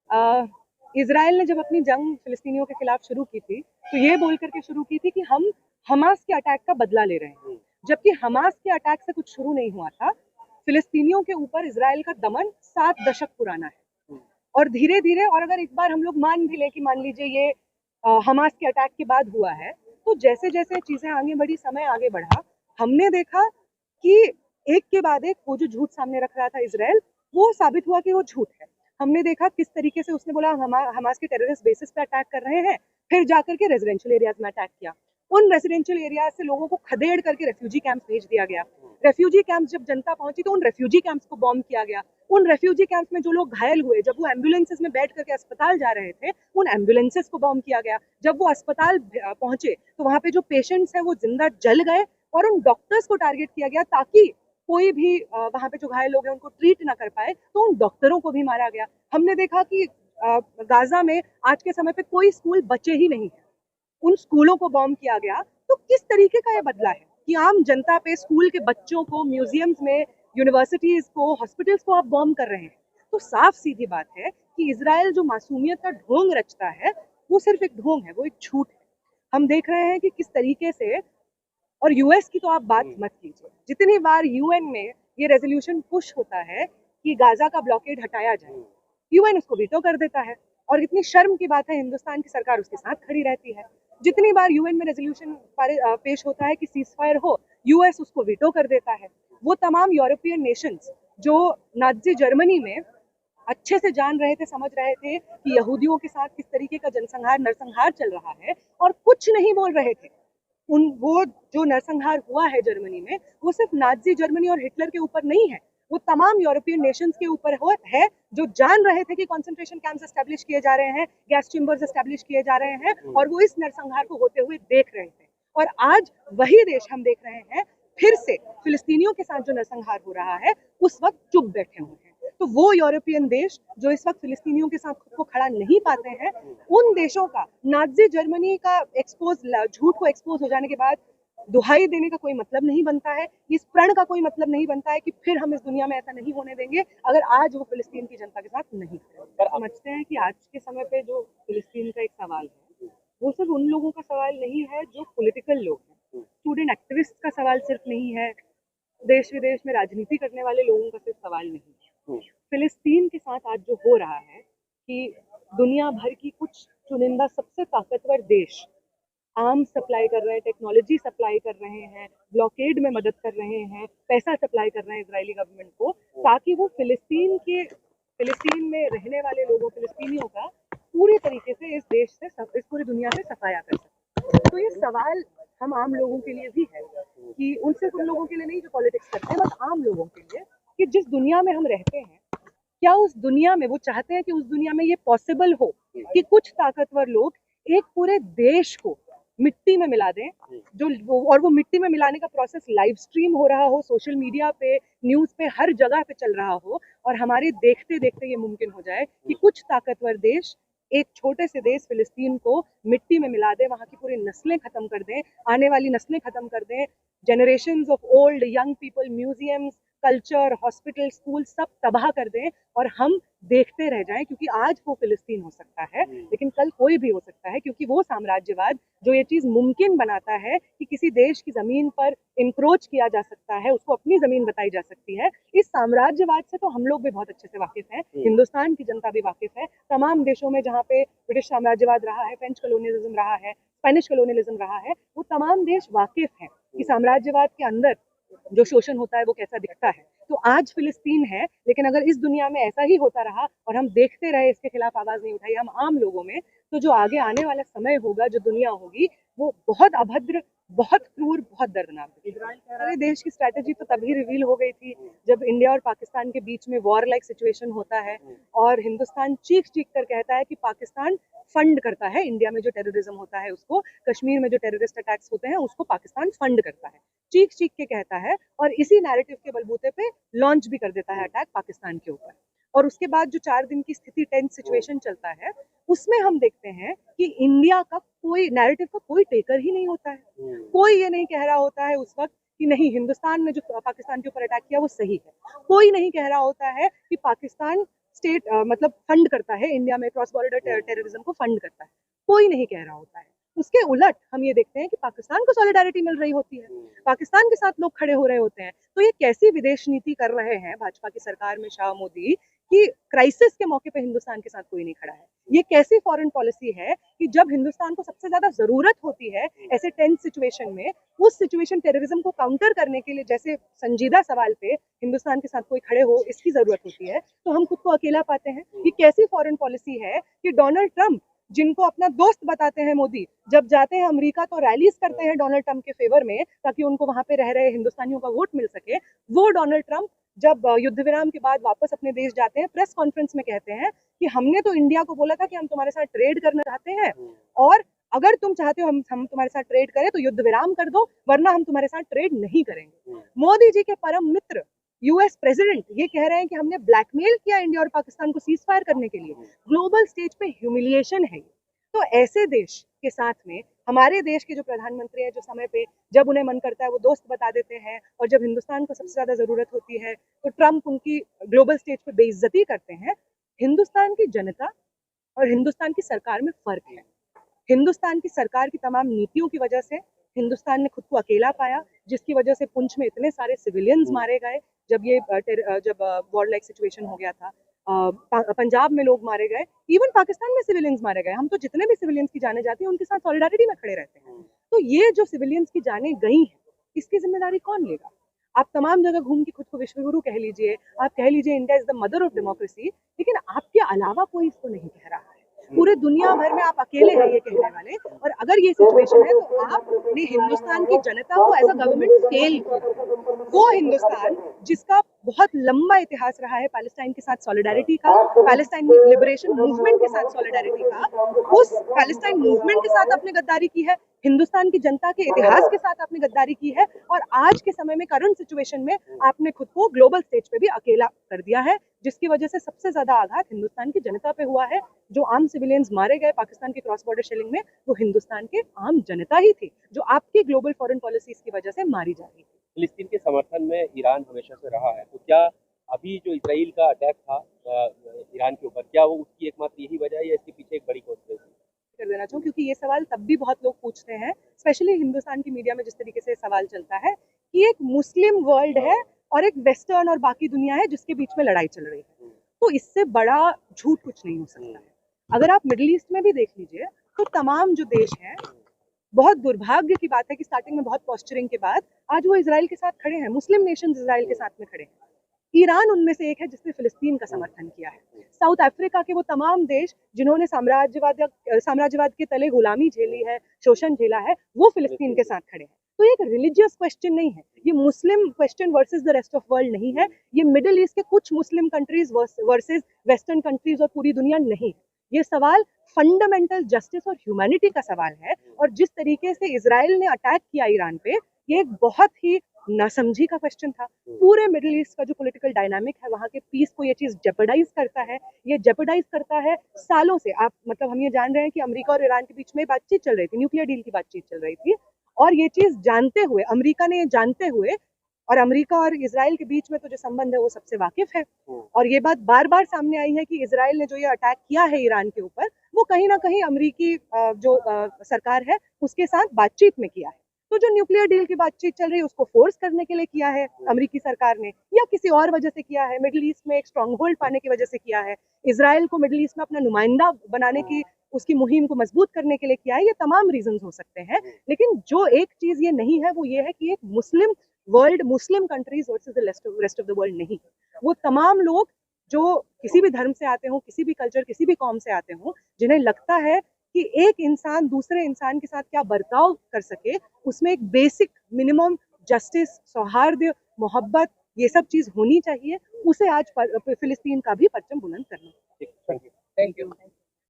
Israel ने जब अपनी जंग फिलिस्तीनियों के खिलाफ शुरू की थी तो ये बोल करके शुरू की थी कि हम हमास के अटैक का बदला ले रहे हैं, जबकि हमास के अटैक से कुछ शुरू नहीं हुआ था। फिलिस्तीनियों के ऊपर इजराइल का दमन 7 दशक पुराना है और धीरे धीरे, और अगर एक बार हम लोग मान भी लें कि मान लीजिए ये हमास के अटैक के बाद हुआ है, तो जैसे जैसे चीजें आगे बढ़ी, समय आगे बढ़ा, हमने देखा कि एक के बाद एक वो जो झूठ सामने रख रहा था इजराइल, वो साबित हुआ कि वो झूठ है। हमने देखा किस तरीके से उसने बोला हमास के टेररिस्ट बेसिस पे अटैक कर रहे हैं, फिर जाकर के रेजिडेंशियल एरियाज में अटैक किया। उन रेजिडेंशियल एरियाज से लोगों को खदेड़ करके रेफ्यूजी कैंप्स भेज दिया गया। रेफ्यूजी कैंप्स जब जनता पहुंची तो उन रेफ्यूजी कैंप्स को बॉम्ब किया गया। उन रेफ्यूजी कैंप्स में जो लोग घायल हुए, जब वो एम्बुलेंसेस में बैठ करके अस्पताल जा रहे थे, उन एम्बुलेंसेस को बॉम्ब किया गया। जब वो अस्पताल पहुंचे तो वहां पे जो पेशेंट्स हैं वो जिंदा जल गए और उन डॉक्टर्स को टारगेट किया गया ताकि कोई भी वहां पे जो घायल लोग हैं उनको ट्रीट ना कर पाए, तो उन डॉक्टरों को भी मारा गया। हमने देखा कि गाजा में आज के समय पे कोई स्कूल बचे ही नहीं है, उन स्कूलों को बॉम्ब किया गया। तो किस तरीके का ये बदला है कि आम जनता पे, स्कूल के बच्चों को, म्यूजियम्स में, यूनिवर्सिटीज को, हॉस्पिटल्स को आप बॉम्ब कर रहे हैं। तो साफ सीधी बात है कि इजराइल जो मासूमियत का ढोंग रचता है वो सिर्फ एक ढोंग है, वो एक झूठ है। हम देख रहे हैं कि किस तरीके से, और यूएस की तो आप बात मत कीजिए, जितनी बार यूएन में ये रेजोल्यूशन पुश होता है कि गाजा का ब्लॉकेड हटाया जाए, यूएन उसको वीटो कर देता है। और इतनी शर्म की बात है, हिंदुस्तान की सरकार उसके साथ खड़ी रहती है। जितनी बार यूएन में रेजोल्यूशन पेश होता है कि सीज फायर हो, यूएस उसको वीटो कर देता है। वो तमाम यूरोपियन नेशंस जो नाजी जर्मनी में अच्छे से जान रहे थे, समझ रहे थे कि यहूदियों के साथ किस तरीके का जनसंहार, नरसंहार चल रहा है, और कुछ नहीं बोल रहे थे। वो जो नरसंहार हुआ है जर्मनी में, वो सिर्फ नाजी जर्मनी और हिटलर के ऊपर नहीं है, वो तमाम यूरोपियन नेशंस के ऊपर है जो जान रहे थे कि कंसंट्रेशन कैंप्स एस्टेब्लिश किए जा रहे हैं, गैस चेम्बर्स एस्टेब्लिश किए जा रहे हैं, और वो इस नरसंहार को होते हुए देख रहे थे। और आज वही देश हम देख रहे हैं फिर से फिलिस्तीनियों के साथ जो नरसंहार हो रहा है, उस वक्त चुप बैठे हुए हैं। तो वो यूरोपियन देश जो इस वक्त फिलिस्तीनियों के साथ खुद को खड़ा नहीं पाते हैं, उन देशों का नाजी जर्मनी का झूठ को एक्सपोज हो जाने के बाद दुहाई देने का कोई मतलब नहीं बनता है, इस प्रण का कोई मतलब नहीं बनता है कि फिर हम इस दुनिया में ऐसा नहीं होने देंगे अगर आज वो फिलिस्तीन की जनता के साथ नहीं खड़े। समझते हैं कि आज के समय पे जो फिलिस्तीन का एक सवाल है, वो सिर्फ उन लोगों का सवाल नहीं है जो पॉलिटिकल लोग हैं, स्टूडेंट एक्टिविस्ट का सवाल सिर्फ नहीं है, देश विदेश में राजनीति करने वाले लोगों का सिर्फ सवाल नहीं है। फिलिस्तीन के साथ आज जो हो रहा है कि दुनिया भर की कुछ चुनिंदा सबसे ताकतवर देश आर्म्स सप्लाई कर रहे हैं, टेक्नोलॉजी सप्लाई कर रहे हैं, ब्लॉकेड में मदद कर रहे हैं, पैसा सप्लाई कर रहे हैं इजरायली गवर्नमेंट को, ताकि वो फिलिस्तीन में रहने वाले लोगों, फिलिस्तीनियों का पूरी तरीके से इस देश से, इस पूरी दुनिया से सफाया कर सके। तो ये सवाल हम आम लोगों के लिए भी है कि उनसे, उन लोगों के लिए नहीं जो पॉलिटिक्स करते हैं, बस आम लोगों के लिए, कि जिस दुनिया में हम रहते हैं, क्या उस दुनिया में वो चाहते हैं कि उस दुनिया में ये पॉसिबल हो कि कुछ ताकतवर लोग एक पूरे देश को मिट्टी में मिला दें, और वो मिट्टी में मिलाने का प्रोसेस लाइव स्ट्रीम हो रहा हो, सोशल मीडिया पे, न्यूज पे, हर जगह पे चल रहा हो, और हमारे देखते देखते ये मुमकिन हो जाए कि कुछ ताकतवर देश एक छोटे से देश फिलिस्तीन को मिट्टी में मिला दे, वहां की पूरी नस्लें खत्म कर दें, आने वाली नस्लें खत्म कर दें, generations of old young people, museums, culture, hospital, school सब तबाह कर दें, और हम देखते रह जाएं। क्योंकि आज वो फिलिस्तीन हो सकता है, लेकिन कल कोई भी हो सकता है, क्योंकि वो साम्राज्यवाद जो ये चीज मुमकिन बनाता है कि किसी देश की जमीन पर इंक्रोच किया जा सकता है, उसको अपनी जमीन बताई जा सकती है, इस साम्राज्यवाद से तो हम लोग भी बहुत अच्छे से वाकिफ हैं, हिंदुस्तान की जनता भी वाकिफ है। तमाम देशों में जहाँ पे ब्रिटिश साम्राज्यवाद रहा है, फ्रेंच कॉलोनियलिज्म रहा है, स्पेनिश कॉलोनियलिज्म रहा है, वो तमाम देश वाकिफ हैं कि साम्राज्यवाद के अंदर जो शोषण होता है वो कैसा दिखता है। तो आज फिलिस्तीन है, लेकिन अगर इस दुनिया में ऐसा ही होता रहा और हम देखते रहे, इसके खिलाफ आवाज नहीं उठाई हम आम लोगों में, तो जो आगे आने वाला समय होगा, जो दुनिया होगी, वो बहुत अभद्र, बहुत क्रूर, बहुत दर्दनाक होगी। हमारे देश की स्ट्रैटेजी तो तभी रिवील हो गई थी जब इंडिया और पाकिस्तान के बीच में वॉर लाइक सिचुएशन होता है, और हिंदुस्तान चीख चीख कर कहता है कि पाकिस्तान फंड करता है इंडिया में जो टेररिज्म होता है उसको, कश्मीर में जो टेररिस्ट अटैक्स होते हैं उसको पाकिस्तान फंड करता है, चीख चीख के कहता है, और इसी नैरेटिव के बलबूते पे लॉन्च भी कर देता है अटैक पाकिस्तान के ऊपर। और उसके बाद जो 4 दिन की स्थिति, टेंस सिचुएशन चलता है, उसमें हम देखते हैं कि इंडिया का कोई नैरेटिव का कोई टेकर ही नहीं होता है। कोई ये नहीं कह रहा होता है उस वक्त कि नहीं, हिंदुस्तान ने जो पाकिस्तान के ऊपर अटैक किया वो सही है। कोई नहीं कह रहा होता है कि पाकिस्तान स्टेट मतलब फंड करता है इंडिया में क्रॉस बॉर्डर टेररिज्म को फंड करता है, कोई नहीं कह रहा होता है। उसके उलट हम ये देखते हैं कि पाकिस्तान को सॉलिडारिटी मिल रही होती है, पाकिस्तान के साथ लोग खड़े हो रहे होते हैं। तो ये कैसी विदेश नीति कर रहे हैं भाजपा की सरकार में शाह मोदी कि क्राइसिस के मौके पे हिंदुस्तान के साथ कोई नहीं खड़ा है। ये कैसी फॉरेन पॉलिसी है कि जब हिंदुस्तान को सबसे ज्यादा जरूरत होती है ऐसे टेंस सिचुएशन में, उस सिचुएशन टेररिज्म को काउंटर करने के लिए जैसे संजीदा सवाल पे हिंदुस्तान के साथ कोई खड़े हो इसकी जरूरत होती है, तो हम खुद को अकेला पाते हैं। ये कैसी फॉरेन पॉलिसी है कि डोनाल्ड ट्रंप जिनको अपना दोस्त बताते हैं मोदी, जब जाते हैं अमेरिका तो रैलीज करते हैं डोनाल्ड ट्रंप के फेवर में ताकि उनको वहां पे रह रहे हिंदुस्तानियों का वोट मिल सके। वो डोनाल्ड ट्रंप जब युद्ध विराम के बाद वापस अपने देश जाते हैं, प्रेस कॉन्फ्रेंस में कहते हैं कि हमने तो इंडिया को बोला था कि हम तुम्हारे साथ ट्रेड करना चाहते हैं और अगर तुम चाहते हो हम तुम्हारे साथ ट्रेड करें तो युद्ध विराम कर दो, वरना हम तुम्हारे साथ ट्रेड नहीं करेंगे। मोदी जी के परम मित्र यूएस प्रेसिडेंट ये कह रहे हैं कि हमने ब्लैकमेल किया इंडिया और पाकिस्तान को सीज फायर करने के लिए। ग्लोबल स्टेज पे ह्यूमिलिएशन है। तो ऐसे देश के साथ में हमारे देश के जो प्रधानमंत्री हैं, जो समय पे जब उन्हें मन करता है वो दोस्त बता देते हैं और जब हिंदुस्तान को सबसे ज्यादा जरूरत होती है तो ट्रंप उनकी ग्लोबल स्टेज पे बेइज्जती करते हैं। हिंदुस्तान की जनता और हिंदुस्तान की सरकार में फर्क है। हिंदुस्तान की सरकार की तमाम नीतियों की वजह से हिंदुस्तान ने खुद को अकेला पाया, जिसकी वजह से पुंछ में इतने सारे सिविलियंस मारे गए जब वॉर लाइक सिचुएशन हो गया था। पंजाब में लोग मारे गए, इवन पाकिस्तान में सिविलियंस मारे गए। हम तो जितने भी सिविलियंस की जाने जाती है उनके साथ सॉलिडारिटी में खड़े रहते हैं। तो ये जो सिविलियंस की जाने गई हैं, इसकी जिम्मेदारी कौन लेगा? आप तमाम जगह घूम के खुद को विश्वगुरु कह लीजिए, आप कह लीजिए India is the mother of democracy, लेकिन आपके अलावा कोई इसको नहीं कह रहा है। पूरे दुनिया भर में आप अकेले हैं ये कहने वाले। और अगर ये सिचुएशन है तो आपने हिंदुस्तान की जनता को एज अ गवर्नमेंट फेल किया। वो हिंदुस्तान जिसका बहुत लंबा इतिहास रहा है पैलेस्टाइन के साथ सॉलिडारिटी का, पैलेस्टाइन लिबरेशन मूवमेंट के साथ सॉलिडारिटी का, उस पैलेस्टाइन मूवमेंट के साथ आपने गद्दारी की है, हिंदुस्तान की जनता के इतिहास के साथ आपने गद्दारी की है और आज के समय में करंट सिचुएशन में आपने खुद को ग्लोबल स्टेज पे भी अकेला कर दिया है, जिसकी वजह से सबसे ज्यादा आघात हिंदुस्तान की जनता पे हुआ है। जो आम सिविलियंस मारे गए पाकिस्तान की क्रॉस बॉर्डर शेलिंग में, वो हिंदुस्तान के आम जनता ही थी जो आपकी ग्लोबल फॉरेन पॉलिसीज की वजह से मारी जा रही थी। फिलिस्तीन के समर्थन में ईरान हमेशा से रहा है, तो क्या अभी जो इजराइल का अटैक था ईरान के ऊपर, क्या वो उसकी एकमात्र यही वजह है या इसके पीछे एक बड़ी कॉन्स्पिरेसी कर देना चाहूँ, क्योंकि ये सवाल तब भी बहुत लोग पूछते हैं, स्पेशली हिंदुस्तान की मीडिया में जिस तरीके से सवाल चलता है कि एक मुस्लिम वर्ल्ड है और एक वेस्टर्न और बाकी दुनिया है जिसके बीच में लड़ाई चल रही है। तो इससे बड़ा झूठ कुछ नहीं हो सकता है। अगर आप मिडिल ईस्ट में भी देख लीजिए तो तमाम जो देश हैं, बहुत दुर्भाग्य की बात है कि स्टार्टिंग में बहुत पॉस्चरिंग के बाद आज वो इजराइल के साथ खड़े हैं। मुस्लिम नेशन इजराइल के साथ में खड़े हैं। ईरान उनमें से एक है जिसने फिलिस्तीन का समर्थन किया है। साउथ अफ्रीका के वो तमाम देश जिन्होंने साम्राज्यवाद के तले गुलामी झेली है, शोषण झेला है, वो फिलिस्तीन के साथ खड़े हैं। तो ये एक रिलीजियस क्वेश्चन नहीं है, ये Muslim question versus the rest of world नहीं है, ये मिडिल ईस्ट के कुछ Muslim countries versus western countries और पूरी दुनिया नहीं है। ये सवाल फंडामेंटल जस्टिस और ह्यूमैनिटी का सवाल है। और जिस तरीके से इजराइल ने अटैक किया ईरान पे, ये एक बहुत ही नासमझी का क्वेश्चन था। पूरे मिडिल ईस्ट का जो पॉलिटिकल डायनामिक है, वहाँ के पीस को ये चीज जेपरडाइज करता है। ये जेपरडाइज करता है सालों से। आप मतलब हम ये जान रहे हैं कि अमेरिका और ईरान के बीच में बातचीत चल रही थी, न्यूक्लियर डील की बातचीत चल रही थी, और ये चीज जानते हुए, अमेरिका ने ये जानते हुए, और अमेरिका और इजराइल के बीच में तो जो संबंध है वो सबसे वाकिफ है, और ये बात बार बार सामने आई है कि इजराइल ने जो ये अटैक किया है ईरान के ऊपर, वो कहीं ना कहीं अमेरिकी जो सरकार है उसके साथ बातचीत में किया है। तो जो न्यूक्लियर डील की बातचीत चल रही है उसको फोर्स करने के लिए किया है अमेरिकी सरकार ने, या किसी और वजह से किया है, मिडिल ईस्ट में एक स्ट्रॉन्ग होल्ड पाने की वजह से किया है, इजराइल को मिडिल ईस्ट में अपना नुमाइंदा बनाने की, उसकी मुहिम को मजबूत करने के लिए किया है। ये तमाम रीजंस हो सकते हैं, लेकिन जो एक चीज ये नहीं है वो ये है कि एक Muslim world, Muslim countries versus the rest of the world नहीं है। वो तमाम लोग जो किसी भी धर्म से आते हों, किसी भी कल्चर, किसी भी कौम से आते हों, जिन्हें लगता है कि एक इंसान दूसरे इंसान के साथ क्या बर्ताव कर सके, उसमें एक बेसिक मिनिमम जस्टिस, सौहार्द, मोहब्बत, ये सब चीज होनी चाहिए, उसे आज फिलिस्तीन का भी परचम बुलंद करना। Thank you.